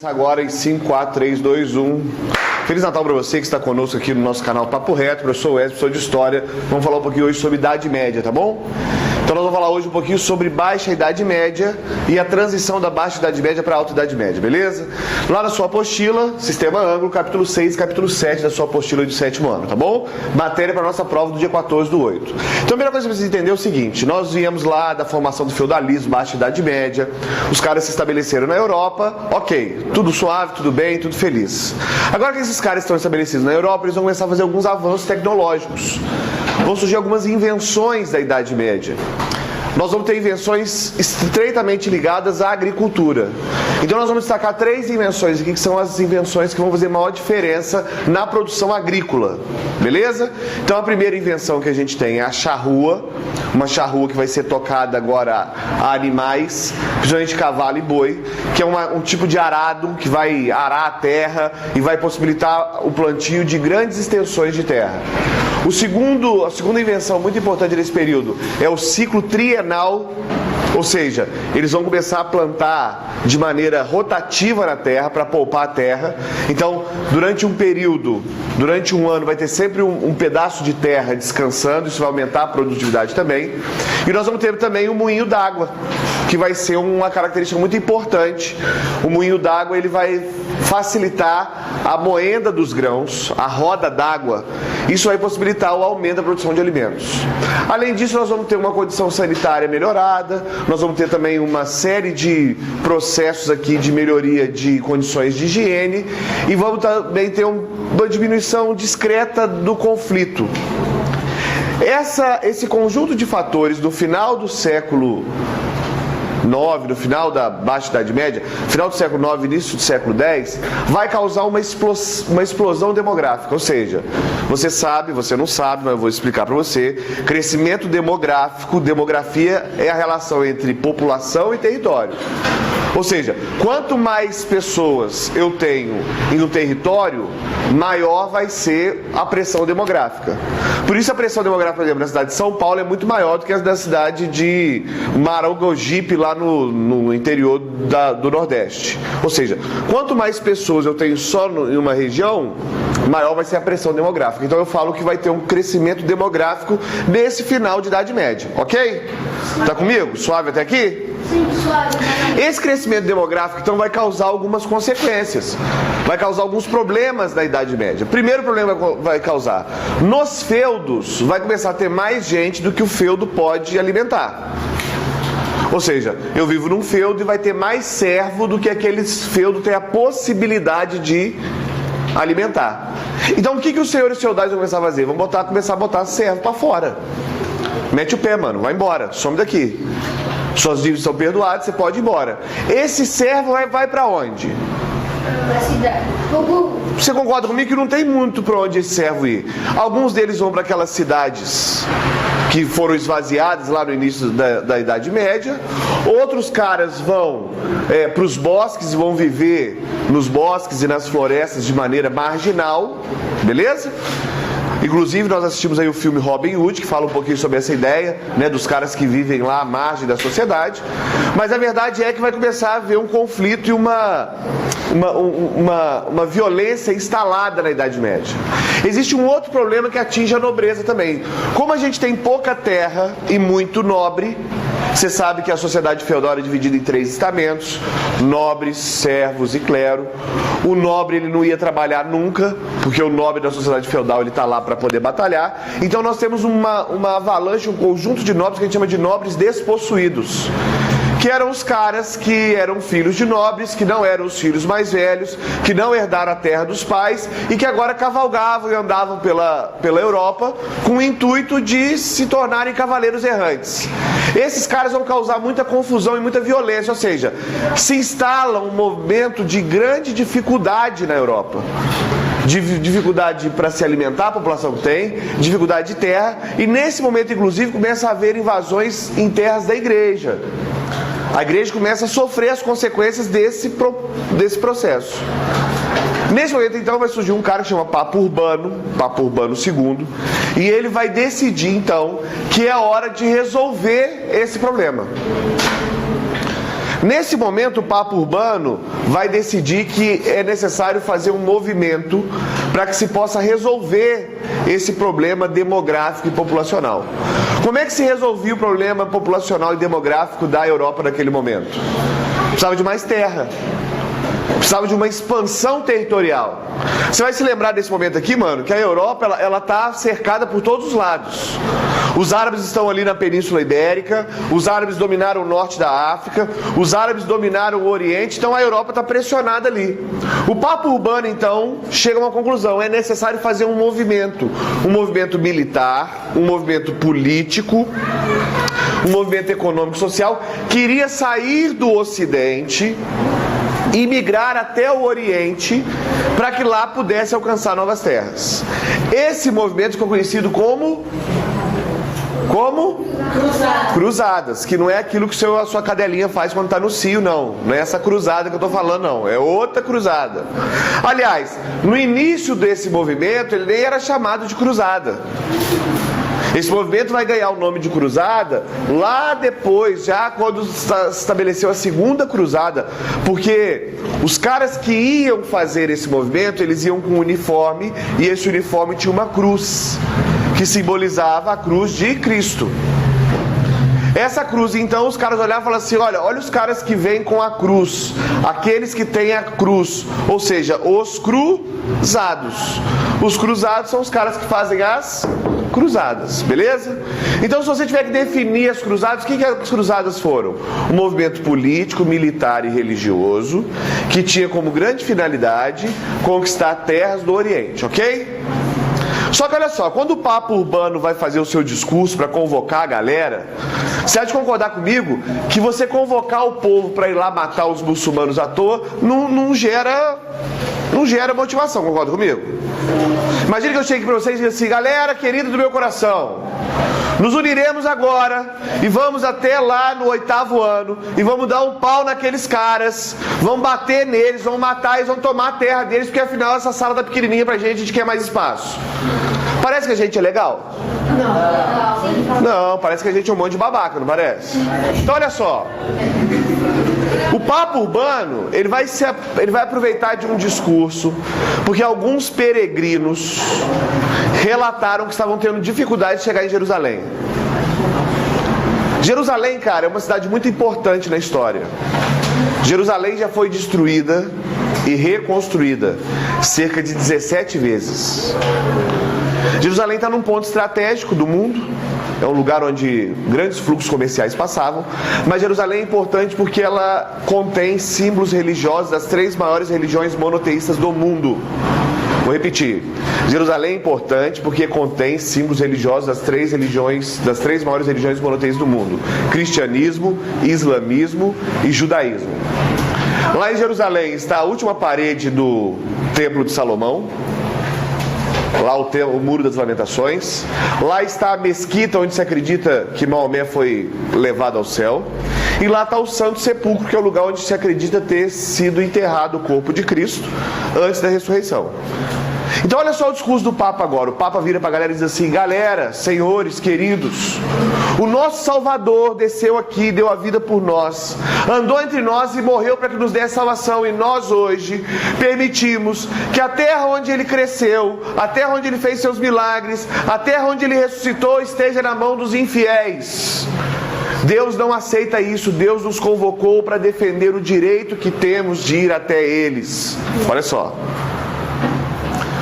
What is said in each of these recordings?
Agora em 5, 4, 3, 2, 1. Feliz Natal para você que está conosco aqui no nosso canal Papo Reto. Eu sou o Wesley, professor de História. Vamos falar um pouquinho hoje sobre Idade Média, tá bom? Então nós vamos falar hoje um pouquinho sobre Baixa Idade Média e a transição da Baixa Idade Média para a Alta Idade Média, beleza? Lá na sua apostila, Sistema Ângulo, capítulo 6 e capítulo 7 da sua apostila de 7º ano, tá bom? Matéria para a nossa prova do dia 14/8. Então a primeira coisa que você precisa entender é o seguinte: nós viemos lá da formação do feudalismo, Baixa Idade Média, os caras se estabeleceram na Europa, ok, tudo suave, tudo bem, tudo feliz. Agora que esses caras estão estabelecidos na Europa, eles vão começar a fazer alguns avanços tecnológicos. Vão surgir algumas invenções da Idade Média. Nós vamos ter invenções estreitamente ligadas à agricultura. Então nós vamos destacar 3 invenções aqui, que são as invenções que vão fazer maior diferença na produção agrícola, beleza? Então a primeira invenção que a gente tem é a charrua, uma charrua que vai ser tocada agora a animais, principalmente cavalo e boi, que é um tipo de arado que vai arar a terra e vai possibilitar o plantio de grandes extensões de terra. A segunda invenção muito importante nesse período é o ciclo trienal, ou seja, eles vão começar a plantar de maneira rotativa na terra para poupar a terra. Então, durante um ano, vai ter sempre um pedaço de terra descansando, isso vai aumentar a produtividade também. E nós vamos ter também o moinho d'água, que vai ser uma característica muito importante. O moinho d'água ele vai facilitar a moenda dos grãos, a roda d'água. Isso vai possibilitar o aumento da produção de alimentos. Além disso, nós vamos ter uma condição sanitária melhorada, nós vamos ter também uma série de processos aqui de melhoria de condições de higiene e vamos também ter uma diminuição discreta do conflito. Esse conjunto de fatores do final do século IX, no final da Baixa Idade Média, final do século IX, início do século X, vai causar uma explosão demográfica. Ou seja, você sabe, você não sabe, mas eu vou explicar para você. Crescimento demográfico, demografia é a relação entre população e território. Ou seja, quanto mais pessoas eu tenho em um território, maior vai ser a pressão demográfica. Por isso a pressão demográfica, por exemplo, na cidade de São Paulo é muito maior do que a da cidade de Maragogipe, lá no interior do Nordeste. Ou seja, quanto mais pessoas eu tenho só em uma região, maior vai ser a pressão demográfica. Então eu falo que vai ter um crescimento demográfico nesse final de Idade Média, ok? Tá comigo? Suave até aqui? Sim, suave. Esse crescimento demográfico, então, vai causar algumas consequências. Vai causar alguns problemas na Idade Média. Primeiro problema vai causar: nos feudos, vai começar a ter mais gente do que o feudo pode alimentar. Ou seja, eu vivo num feudo e vai ter mais servo do que aqueles feudos têm a possibilidade de alimentar. Então o que os senhores feudais vão começar a fazer? Vão começar a botar servo para fora. Mete o pé, mano, vai embora, some daqui. Suas dívidas estão perdoadas, você pode ir embora. Esse servo vai para onde? Na cidade. Você concorda comigo que não tem muito para onde esse servo ir? Alguns deles vão para aquelas cidades que foram esvaziadas lá no início da Idade Média. Outros caras vão para os bosques e vão viver nos bosques e nas florestas de maneira marginal, beleza? Inclusive nós assistimos aí o filme Robin Hood, que fala um pouquinho sobre essa ideia, né, dos caras que vivem lá à margem da sociedade. Mas a verdade é que vai começar a haver um conflito e uma violência instalada na Idade Média. Existe um outro problema que atinge a nobreza também. Como a gente tem pouca terra e muito nobre, você sabe que a sociedade feudal é dividida em 3 estamentos: nobres, servos e clero. O nobre ele não ia trabalhar nunca, porque o nobre da sociedade feudal ele está lá para poder batalhar. Então nós temos uma avalanche, um conjunto de nobres que a gente chama de nobres despossuídos, que eram os caras que eram filhos de nobres, que não eram os filhos mais velhos, que não herdaram a terra dos pais e que agora cavalgavam e andavam pela Europa com o intuito de se tornarem cavaleiros errantes. Esses caras vão causar muita confusão e muita violência, ou seja, se instala um momento de grande dificuldade na Europa. Dificuldade para se alimentar, a população tem, dificuldade de terra, e nesse momento, inclusive, começa a haver invasões em terras da igreja. A igreja começa a sofrer as consequências desse processo. Nesse momento, então, vai surgir um cara que chama Papa Urbano II, e ele vai decidir, então, que é hora de resolver esse problema. Nesse momento, o Papa Urbano vai decidir que é necessário fazer um movimento para que se possa resolver esse problema demográfico e populacional. Como é que se resolvia o problema populacional e demográfico da Europa naquele momento? Precisava de mais terra. Precisava de uma expansão territorial. Você vai se lembrar desse momento aqui, mano, que a Europa, ela tá cercada por todos os lados. Os árabes estão ali na Península Ibérica, os árabes dominaram o norte da África, os árabes dominaram o Oriente, então a Europa está pressionada ali. O Papa Urbano, então, chega a uma conclusão: é necessário fazer um movimento militar, um movimento político, um movimento econômico social, que iria sair do Ocidente e migrar até o Oriente para que lá pudesse alcançar novas terras. Esse movimento ficou conhecido como cruzadas, que não é aquilo que a sua cadelinha faz quando está no cio, não. Não é essa cruzada que eu estou falando, não. É outra cruzada. Aliás, no início desse movimento, ele nem era chamado de cruzada. Esse movimento vai ganhar o nome de cruzada lá depois, já quando se estabeleceu a segunda cruzada, porque os caras que iam fazer esse movimento, eles iam com um uniforme, e esse uniforme tinha uma cruz, que simbolizava a cruz de Cristo. Essa cruz, então, os caras olhavam e falavam assim: olha os caras que vêm com a cruz, aqueles que têm a cruz, ou seja, os cruzados. Os cruzados são os caras que fazem as cruzadas, beleza? Então, se você tiver que definir as cruzadas, o que as cruzadas foram? Um movimento político, militar e religioso, que tinha como grande finalidade conquistar terras do Oriente, ok? Só que olha só, quando o Papa Urbano vai fazer o seu discurso para convocar a galera, você há de concordar comigo que você convocar o povo para ir lá matar os muçulmanos à toa não gera motivação, concorda comigo? Imagina que eu chegue para vocês e diga assim: galera querida do meu coração, nos uniremos agora e vamos até lá no 8º ano e vamos dar um pau naqueles caras, vamos bater neles, vamos matar eles, vamos tomar a terra deles, porque afinal essa sala tá pequenininha pra gente, a gente quer mais espaço. Parece que a gente é legal? Não, parece que a gente é um monte de babaca, não parece? Então olha só, o Papa Urbano, ele vai aproveitar de um discurso, porque alguns peregrinos relataram que estavam tendo dificuldade de chegar em Jerusalém. Jerusalém, cara, é uma cidade muito importante na história. Jerusalém já foi destruída e reconstruída cerca de 17 vezes. Jerusalém está num ponto estratégico do mundo, é um lugar onde grandes fluxos comerciais passavam, mas Jerusalém é importante porque ela contém símbolos religiosos das 3 maiores religiões monoteístas do mundo. Vou repetir, Jerusalém é importante porque contém símbolos religiosos das 3 maiores religiões monoteístas do mundo: cristianismo, islamismo e judaísmo. Lá em Jerusalém está a última parede do Templo de Salomão, lá o Muro das Lamentações. Lá está a mesquita onde se acredita que Maomé foi levado ao céu. E lá está o Santo Sepulcro, que é o lugar onde se acredita ter sido enterrado o corpo de Cristo antes da ressurreição. Então olha só o discurso do Papa agora. O Papa vira para a galera e diz assim: galera, senhores, queridos, o nosso Salvador desceu aqui, deu a vida por nós, andou entre nós e morreu para que nos desse salvação. E nós hoje permitimos que a terra onde ele cresceu, a terra onde ele fez seus milagres, a terra onde ele ressuscitou esteja na mão dos infiéis. Deus não aceita isso. Deus nos convocou para defender o direito que temos de ir até eles. Olha só.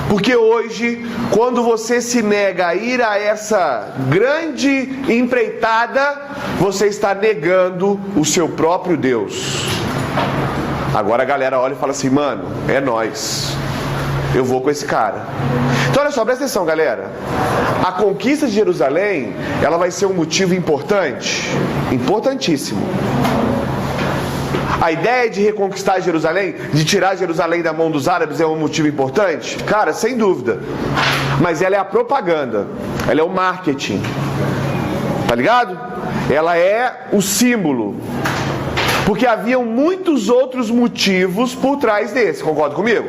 Porque hoje, quando você se nega a ir a essa grande empreitada, você está negando o seu próprio Deus. Agora a galera olha e fala assim: mano, é nós, eu vou com esse cara. Então olha só, presta atenção, galera. A conquista de Jerusalém, ela vai ser um motivo importante, importantíssimo. A ideia de reconquistar Jerusalém, de tirar Jerusalém da mão dos árabes, é um motivo importante? Cara, sem dúvida. Mas ela é a propaganda, ela é o marketing. Tá ligado? Ela é o símbolo. Porque haviam muitos outros motivos por trás desse, concorda comigo?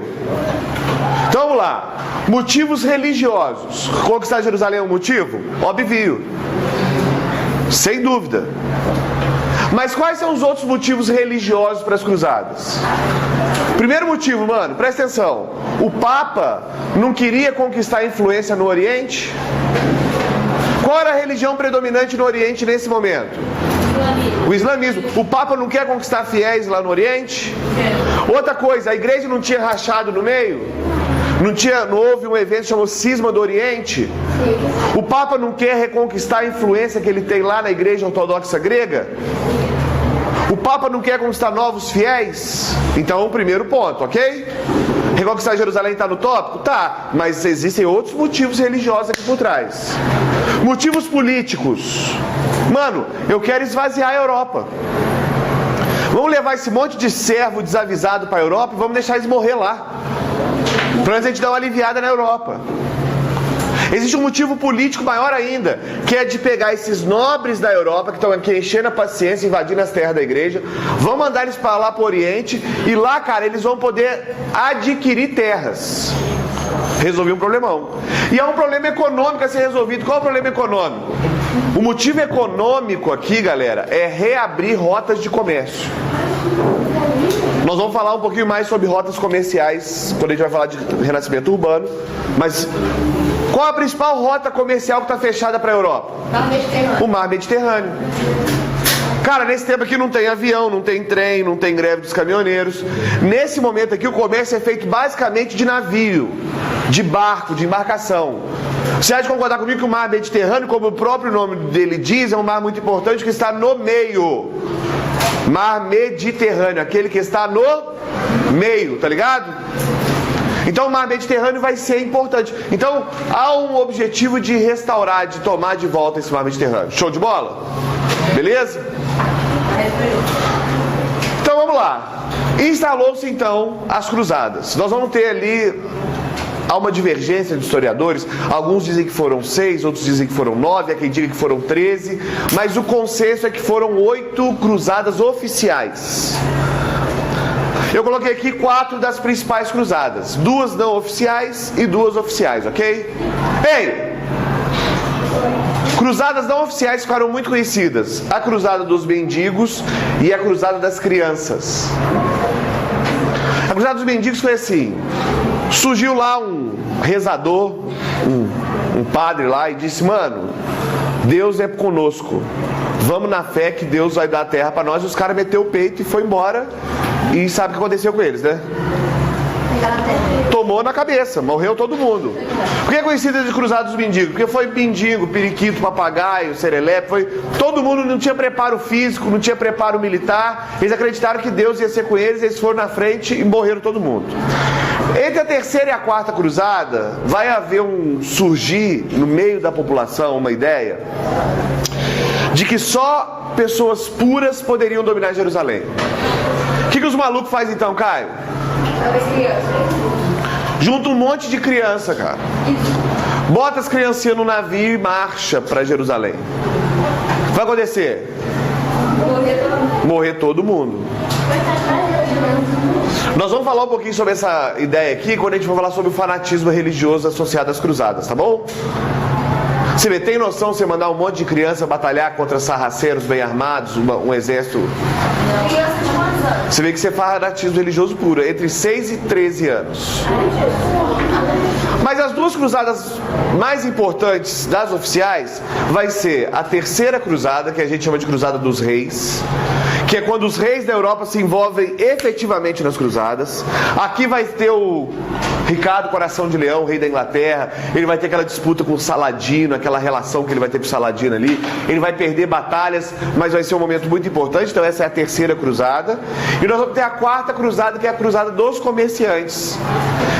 Então vamos lá. Motivos religiosos. Conquistar Jerusalém é um motivo? Óbvio. Sem dúvida. Mas quais são os outros motivos religiosos para as cruzadas? Primeiro motivo, mano, presta atenção. O Papa não queria conquistar influência no Oriente? Qual era a religião predominante no Oriente nesse momento? O islamismo. O Papa não quer conquistar fiéis lá no Oriente? Outra coisa, a igreja não tinha rachado no meio? Não houve um evento chamado Cisma do Oriente? O Papa não quer reconquistar a influência que ele tem lá na igreja ortodoxa grega? O Papa não quer conquistar novos fiéis? Então, o primeiro ponto, ok? Reconquistar Jerusalém está no tópico? Tá, mas existem outros motivos religiosos aqui por trás. Motivos políticos. Mano, eu quero esvaziar a Europa. Vamos levar esse monte de servo desavisado para a Europa e vamos deixar eles morrer lá. Para a gente dar uma aliviada na Europa. Existe um motivo político maior ainda, que é de pegar esses nobres da Europa, que estão aqui enchendo a paciência, invadindo as terras da igreja, vão mandar eles para lá para o Oriente, e lá, cara, eles vão poder adquirir terras. Resolver um problemão. E é um problema econômico a ser resolvido. Qual é o problema econômico? O motivo econômico aqui, galera, é reabrir rotas de comércio. Nós vamos falar um pouquinho mais sobre rotas comerciais quando a gente vai falar de renascimento urbano. Mas qual a principal rota comercial que está fechada para a Europa? O Mar Mediterrâneo. Cara, nesse tempo aqui não tem avião, não tem trem, não tem greve dos caminhoneiros. Nesse momento aqui o comércio é feito basicamente de navio, de barco, de embarcação. Você há de concordar comigo que o Mar Mediterrâneo, como o próprio nome dele diz, é um mar muito importante que está no meio. Mar Mediterrâneo, aquele que está no meio, tá ligado? Então o Mar Mediterrâneo vai ser importante. Então há um objetivo de restaurar, de tomar de volta esse Mar Mediterrâneo. Show de bola? Beleza? Então vamos lá. Instalou-se então as cruzadas. Nós vamos ter ali... Há uma divergência de historiadores, alguns dizem que foram 6, outros dizem que foram 9, há quem diga que foram 13, mas o consenso é que foram 8 cruzadas oficiais. Eu coloquei aqui 4 das principais cruzadas, 2 não oficiais e 2 oficiais, ok? Ei! Cruzadas não oficiais ficaram muito conhecidas, a cruzada dos mendigos e a cruzada das crianças. A cruzada dos mendigos foi assim... Surgiu lá um rezador, um padre lá e disse, mano, Deus é conosco, vamos na fé que Deus vai dar a terra para nós. E os caras meteu o peito e foi embora. E sabe o que aconteceu com eles, né? Tomou na cabeça, morreu todo mundo. Por que é conhecida de cruzada dos mendigos? Porque foi mendigo, periquito, papagaio, serelepe, todo mundo não tinha preparo físico, não tinha preparo militar. Eles acreditaram que Deus ia ser com eles, eles foram na frente e morreram todo mundo. Entre a terceira e a quarta cruzada, vai haver surgir no meio da população uma ideia de que só pessoas puras poderiam dominar Jerusalém. O que os malucos fazem então, Caio? Junta um monte de criança, cara. Bota as criancinhas no navio e marcha para Jerusalém. O que vai acontecer? Morrer todo mundo. Nós vamos falar um pouquinho sobre essa ideia aqui quando a gente for falar sobre o fanatismo religioso associado às cruzadas, tá bom? Você vê, tem noção você mandar um monte de criança batalhar contra sarraceros bem armados, um exército? Você vê que você faz fanatismo religioso puro, entre 6 e 13 anos. Mas as 2 cruzadas mais importantes das oficiais vai ser a terceira cruzada, que a gente chama de Cruzada dos Reis, que é quando os reis da Europa se envolvem efetivamente nas cruzadas. Aqui vai ter o Ricardo Coração de Leão, rei da Inglaterra. Ele vai ter aquela disputa com o Saladino, aquela relação que ele vai ter com o Saladino ali. Ele vai perder batalhas, mas vai ser um momento muito importante. Então essa é a terceira cruzada. E nós vamos ter a quarta cruzada, que é a cruzada dos comerciantes,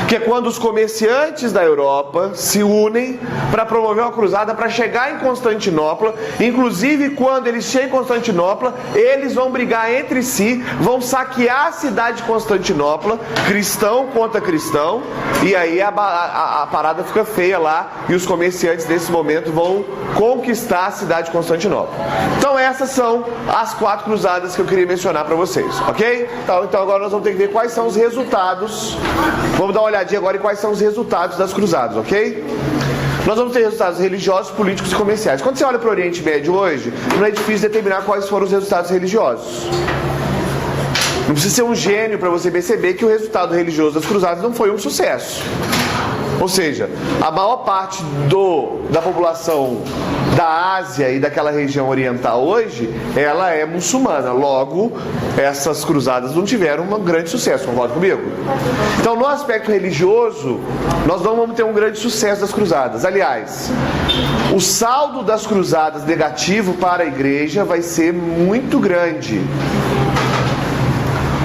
que é quando os comerciantes da Europa se unem para promover uma cruzada para chegar em Constantinopla. Inclusive, quando eles chegam em Constantinopla, eles vão brigar entre si, vão saquear a cidade de Constantinopla, cristão contra cristão, e aí a parada fica feia lá, e os comerciantes nesse momento vão conquistar a cidade de Constantinopla. Então essas são as 4 cruzadas que eu queria mencionar para vocês, ok? Então agora nós vamos ter que ver quais são os resultados. Vamos dar uma olhadinha agora em quais são os resultados das cruzadas, ok? nós vamos ter resultados religiosos, políticos e comerciais. Quando você olha para o Oriente Médio hoje, não é difícil determinar quais foram os resultados religiosos. Não precisa ser um gênio para você perceber que o resultado religioso das cruzadas não foi um sucesso. Ou seja, a maior parte da população da Ásia e daquela região oriental hoje, ela é muçulmana. Logo, essas cruzadas não tiveram um grande sucesso, concorda comigo? Então, no aspecto religioso, nós não vamos ter um grande sucesso das cruzadas. Aliás, o saldo das cruzadas negativo para a igreja vai ser muito grande.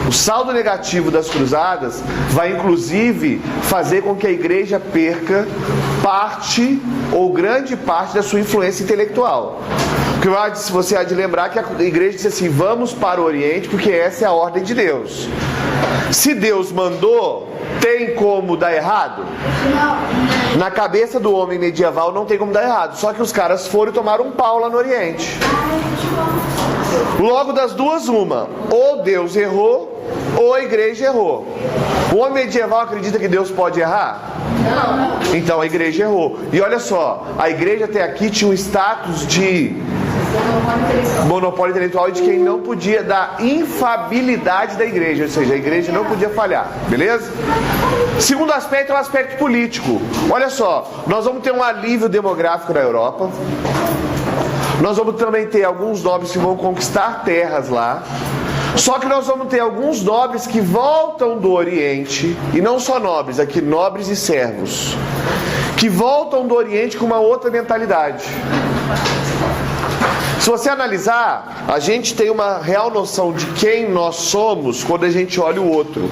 O saldo negativo das cruzadas vai inclusive fazer com que a igreja perca parte ou grande parte da sua influência intelectual. Porque você há de lembrar que a igreja disse assim: vamos para o Oriente porque essa é a ordem de Deus. Se Deus mandou, tem como dar errado? Não. Na cabeça do homem medieval não tem como dar errado. Só que os caras foram e tomaram um pau lá no Oriente. Logo, das duas, uma: ou Deus errou, ou a igreja errou. O homem medieval acredita que Deus pode errar? Não. Então a igreja errou. E olha só, a igreja até aqui tinha um status de monopólio intelectual e de quem não podia dar infabilidade da igreja, ou seja, a igreja não podia falhar, beleza? Segundo aspecto é o aspecto político. Olha só, nós vamos ter um alívio demográfico na Europa. Nós vamos também ter alguns nobres que vão conquistar terras lá. Só que nós vamos ter alguns nobres que voltam do Oriente, e não só nobres, aqui nobres e servos, que voltam do Oriente com uma outra mentalidade. Se você analisar, a gente tem uma real noção de quem nós somos quando a gente olha o outro.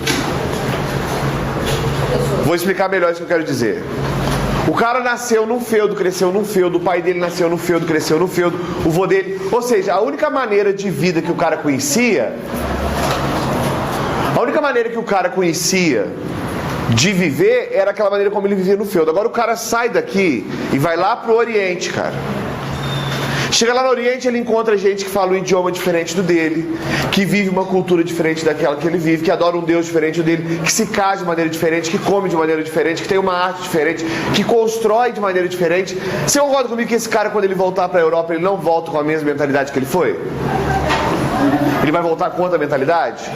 Vou explicar melhor isso que eu quero dizer. O cara nasceu num feudo, cresceu num feudo, o pai dele nasceu num feudo, cresceu num feudo, o vô dele... Ou seja, a única maneira de vida que o cara conhecia... A única maneira que o cara conhecia de viver era aquela maneira como ele vivia no feudo. Agora o cara sai daqui e vai lá pro Oriente, cara. Chega lá no Oriente, ele encontra gente que fala um idioma diferente do dele, que vive uma cultura diferente daquela que ele vive, que adora um Deus diferente do dele, que se casa de maneira diferente, que come de maneira diferente, que tem uma arte diferente, que constrói de maneira diferente. Você concorda comigo que esse cara, quando ele voltar para a Europa, ele não volta com a mesma mentalidade que ele foi? Ele vai voltar com outra mentalidade?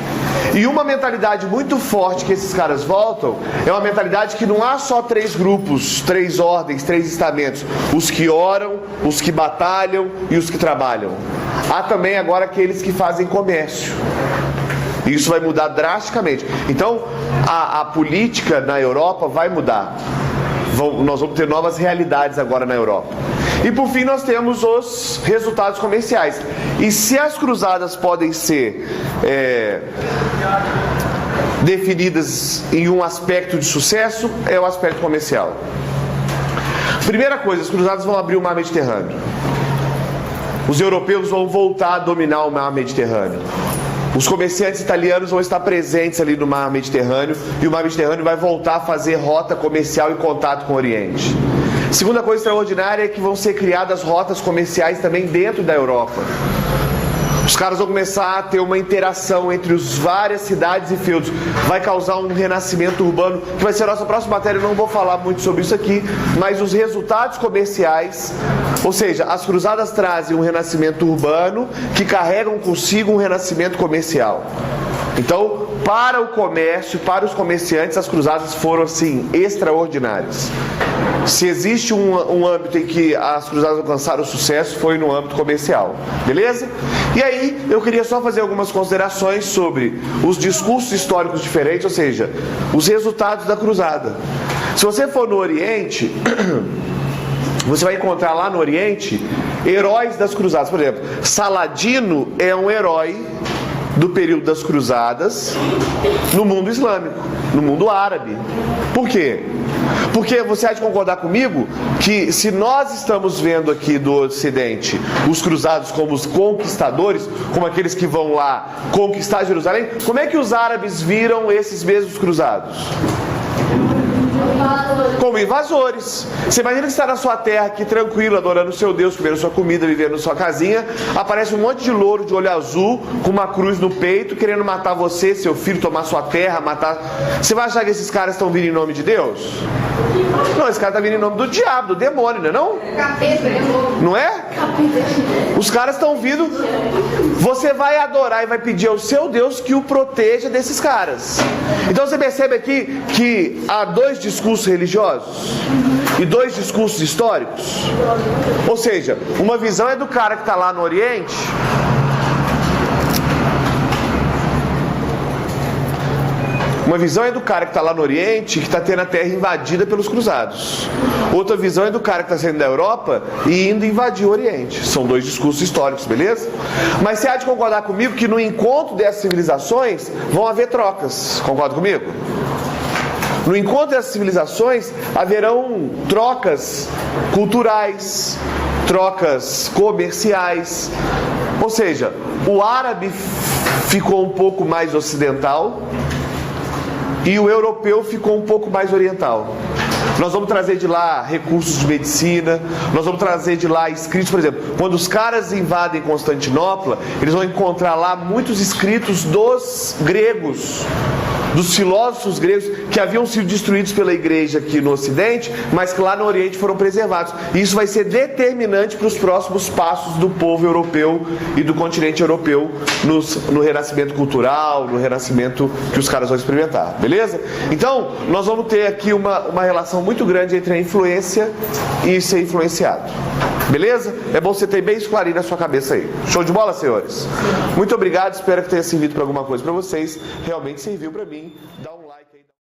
E uma mentalidade muito forte que esses caras voltam é uma mentalidade que não há só 3 grupos, 3 ordens, 3 estamentos: os que oram, os que batalham e os que trabalham. Há também agora aqueles que fazem comércio. Isso vai mudar drasticamente. Então a política na Europa vai mudar. Nós vamos ter novas realidades agora na Europa. E por fim nós temos os resultados comerciais. E se as cruzadas podem ser definidas em um aspecto de sucesso, é o aspecto comercial. Primeira coisa, as cruzadas vão abrir o mar Mediterrâneo. Os europeus vão voltar a dominar o mar Mediterrâneo. Os comerciantes italianos vão estar presentes ali no mar Mediterrâneo, e o mar Mediterrâneo vai voltar a fazer rota comercial e contato com o Oriente. Segunda coisa extraordinária é que vão ser criadas rotas comerciais também dentro da Europa. Os caras vão começar a ter uma interação entre as várias cidades e feudos. Vai causar um renascimento urbano, que vai ser a nossa próxima matéria. Eu não vou falar muito sobre isso aqui, mas os resultados comerciais, ou seja, as cruzadas trazem um renascimento urbano que carregam consigo um renascimento comercial. Então, para o comércio, para os comerciantes, as cruzadas foram assim extraordinárias. Se existe um âmbito em que as cruzadas alcançaram sucesso, foi no âmbito comercial. Beleza? E aí, eu queria só fazer algumas considerações sobre os discursos históricos diferentes, ou seja, os resultados da cruzada. Se você for no Oriente, você vai encontrar lá no Oriente heróis das cruzadas. Por exemplo, Saladino é um herói do período das cruzadas no mundo islâmico, no mundo árabe. Por quê? Porque você há de concordar comigo que se nós estamos vendo aqui do Ocidente os cruzados como os conquistadores, como aqueles que vão lá conquistar Jerusalém, como é que os árabes viram esses mesmos cruzados? Como invasores. Você imagina que você está na sua terra aqui tranquilo, adorando o seu Deus, comendo sua comida, vivendo na sua casinha. Aparece um monte de louro de olho azul, com uma cruz no peito, querendo matar você, seu filho, tomar sua terra, matar. Você vai achar que esses caras estão vindo em nome de Deus? Não, esse cara está vindo em nome do diabo, do demônio, não é não? Não é? Os caras estão vindo. Você vai adorar e vai pedir ao seu Deus que o proteja desses caras. Então você percebe aqui que há dois discursos religiosos e dois discursos históricos. Ou seja, uma visão é do cara que está lá no Oriente. Uma visão é do cara que está lá no Oriente, que está tendo a terra invadida pelos cruzados. Outra visão é do cara que está saindo da Europa e indo invadir o Oriente. São dois discursos históricos, beleza? Mas você há de concordar comigo que no encontro dessas civilizações vão haver trocas. Concorda comigo? No encontro dessas civilizações haverão trocas culturais, trocas comerciais. Ou seja, o árabe ficou um pouco mais ocidental e o europeu ficou um pouco mais oriental. Nós vamos trazer de lá recursos de medicina, nós vamos trazer de lá escritos, por exemplo, quando os caras invadem Constantinopla, eles vão encontrar lá muitos escritos dos gregos, dos filósofos gregos que haviam sido destruídos pela igreja aqui no Ocidente, mas que lá no Oriente foram preservados. E isso vai ser determinante para os próximos passos do povo europeu e do continente europeu no renascimento cultural, no renascimento que os caras vão experimentar, beleza? Então, nós vamos ter aqui uma relação muito grande entre a influência e ser influenciado. Beleza? É bom você ter bem isso clarinho na sua cabeça aí. Show de bola, senhores? Muito obrigado, espero que tenha servido para alguma coisa para vocês. Realmente serviu para mim. Dá um